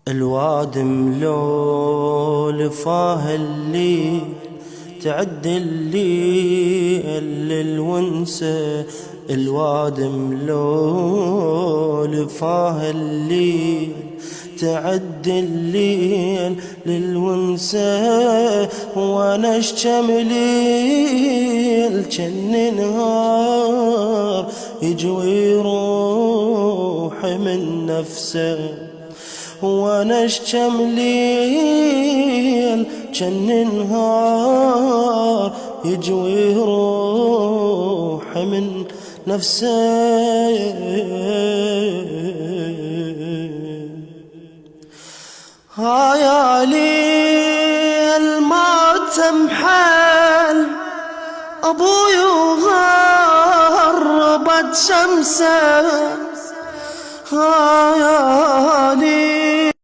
الواد ملول فاه الليل تعد الليل للونسة. الواد ملول فاه الليل تعد الليل للونسة. وانا اشجم ليل جن نهار يجوي روحي من نفسه. وانا اشجم ليل جن نهار يجوي روحي من نفسه. يا ليل ما تمحل ابوي وغربت شمسه. يا ليل